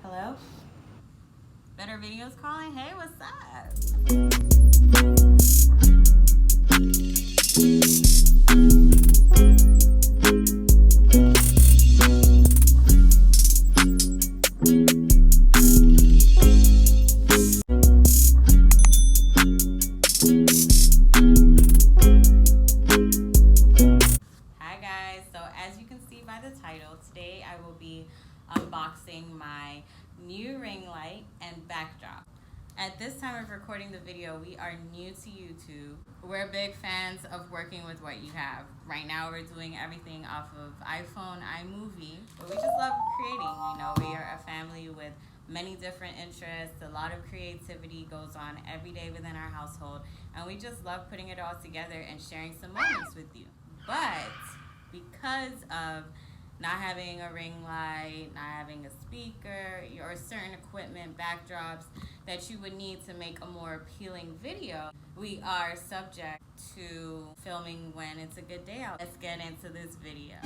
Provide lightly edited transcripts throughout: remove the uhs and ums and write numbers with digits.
Hello? Better Videos calling? Hey, what's up? Hi guys, so as you can see by the title, today I will be unboxing my new ring light and backdrop. At this time of recording the video, we are new to YouTube. We're big fans of working with what you have. Right now we're doing everything off of iPhone, iMovie, but we just love creating. You know, we are a family with many different interests. A lot of creativity goes on every day within our household, and we just love putting it all together and sharing some moments with you. But because of not having a ring light, not having a speaker, or certain equipment, backdrops that you would need to make a more appealing video, we are subject to filming when it's a good day out. Let's get into this video.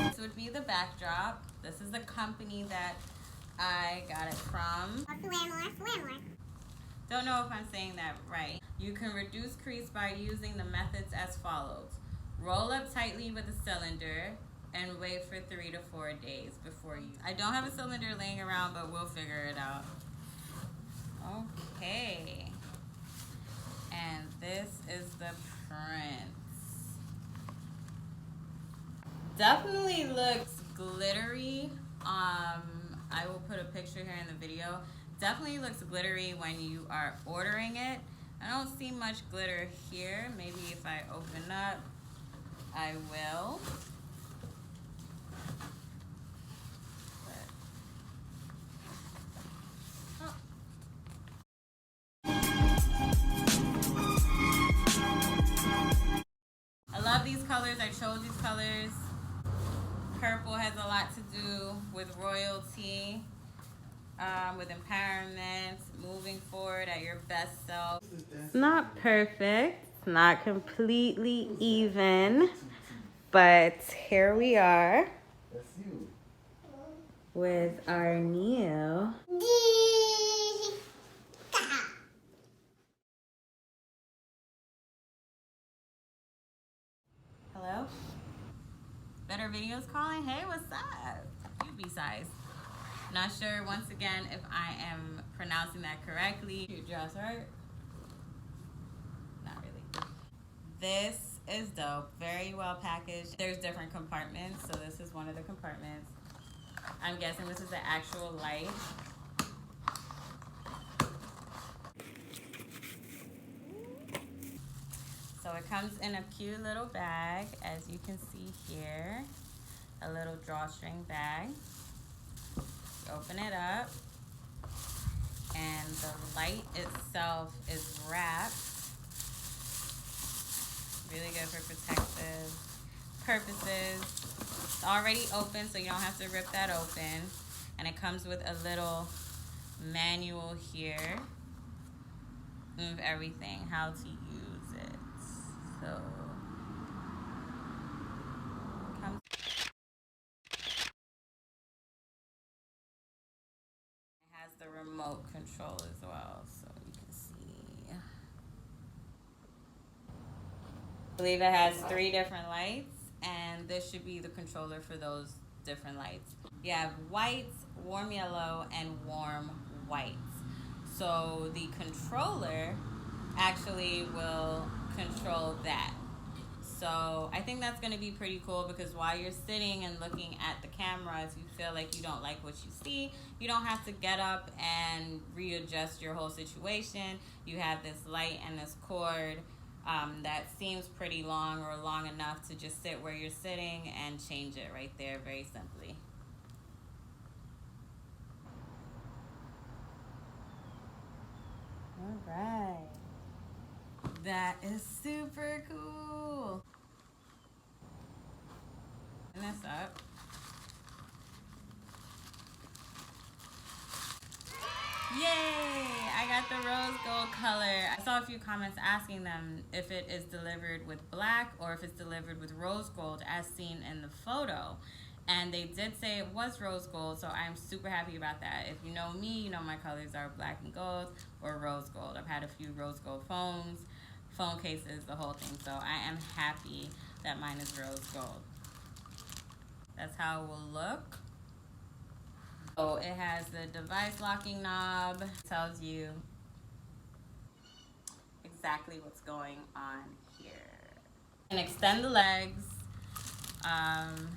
This would be the backdrop. This is the company that I got it from. Fuermor. Don't know if I'm saying that right. You can reduce crease by using the methods as follows. Roll up tightly with a cylinder and wait for 3 to 4 days before you. I don't have a cylinder laying around, but we'll figure it out. Okay. And this is the print. Definitely looks glittery. I will put a picture here in the video. Definitely looks glittery when you are ordering it. I don't see much glitter here. Maybe if I open up, I will. I love these colors. I chose these colors. Purple has a lot to do with royalty, with empowerment, moving forward at your best self. It's not perfect, it's not completely even, but here we are with our new Hello? Better Videos calling? Hey, what's up? UBeesize. Not sure, once again, if I am pronouncing that correctly. Cute dress, right? Not really. This is dope. Very well packaged. There's different compartments, so this is one of the compartments. I'm guessing this is the actual light. So it comes in a cute little bag, as you can see here. A little drawstring bag. Open it up, and the light itself is wrapped. Really good for protective purposes. It's already open, so you don't have to rip that open. And it comes with a little manual here of everything, how to use it. So the remote control as well, so you can see. I believe it has 3 different lights, and this should be the controller for those different lights. You have whites, warm yellow, and warm whites. So the controller actually will control that. So I think that's going to be pretty cool, because while you're sitting and looking at the camera, if you feel like you don't like what you see, you don't have to get up and readjust your whole situation. You have this light and this cord that seems pretty long, or long enough to just sit where you're sitting and change it right there very simply. All right. That is super cool. And that's up. Yay! I got the rose gold color. I saw a few comments asking them if it is delivered with black or if it's delivered with rose gold as seen in the photo. And they did say it was rose gold, so I'm super happy about that. If you know me, you know my colors are black and gold or rose gold. I've had a few rose gold phones, phone cases, the whole thing. So I am happy that mine is rose gold. That's how it will look. So it has the device locking knob. It tells you exactly what's going on here. And extend the legs.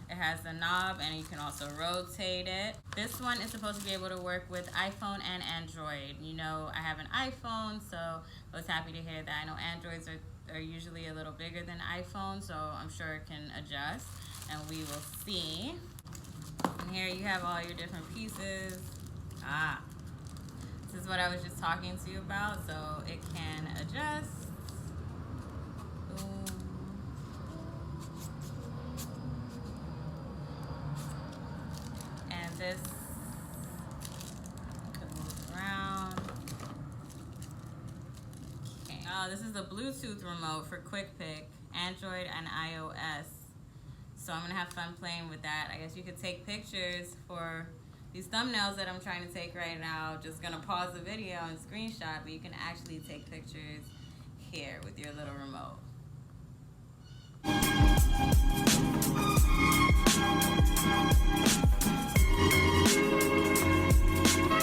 It has the knob and you can also rotate it. This one is supposed to be able to work with iPhone and Android. You know, I have an iPhone, so I was happy to hear that. I know Androids are usually a little bigger than iPhone, so I'm sure it can adjust, and we will see. And here you have all your different pieces. This is what I was just talking to you about, so it can adjust. Boom. And this could move around. Okay. Oh, this is the Bluetooth remote for Quick Pick, Android and iOS. So I'm gonna have fun playing with that. I guess you could take pictures for these thumbnails that I'm trying to take right now. Just gonna pause the video and screenshot, but you can actually take pictures here with your little remote.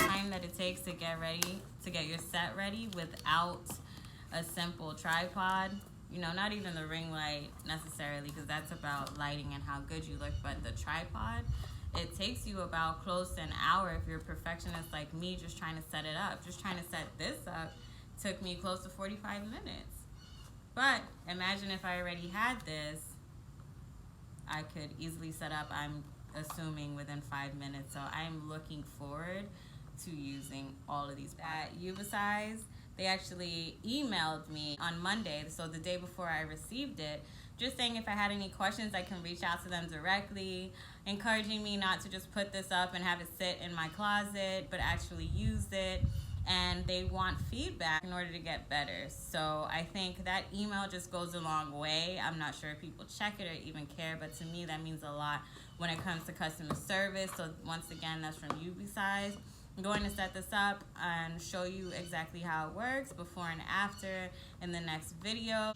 Time that it takes to get your set ready without a simple tripod. You know, not even the ring light necessarily, because that's about lighting and how good you look, but the tripod, it takes you about close to an hour if you're a perfectionist like me, just trying to set it up. Just trying to set this up took me close to 45 minutes. But imagine if I already had this, I could easily set up, I'm assuming, within 5 minutes. So I'm looking forward to using all of these. At UBeesize, they actually emailed me on Monday, so the day before I received it, just saying if I had any questions, I can reach out to them directly, encouraging me not to just put this up and have it sit in my closet, but actually use it. And they want feedback in order to get better. So I think that email just goes a long way. I'm not sure if people check it or even care, but to me that means a lot when it comes to customer service. So once again, that's from UBeesize. I'm going to set this up and show you exactly how it works before and after in the next video.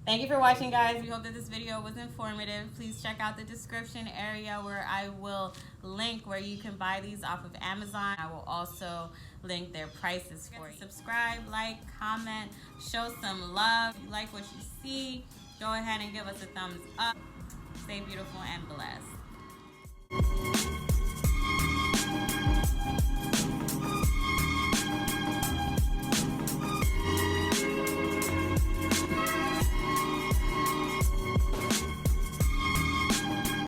Thank you for watching, guys. We hope that this video was informative. Please check out the description area where I will link where you can buy these off of Amazon. I will also link their prices for you. Subscribe, like, comment, show some love. If you like what you see, go ahead and give us a thumbs up. Stay beautiful and blessed.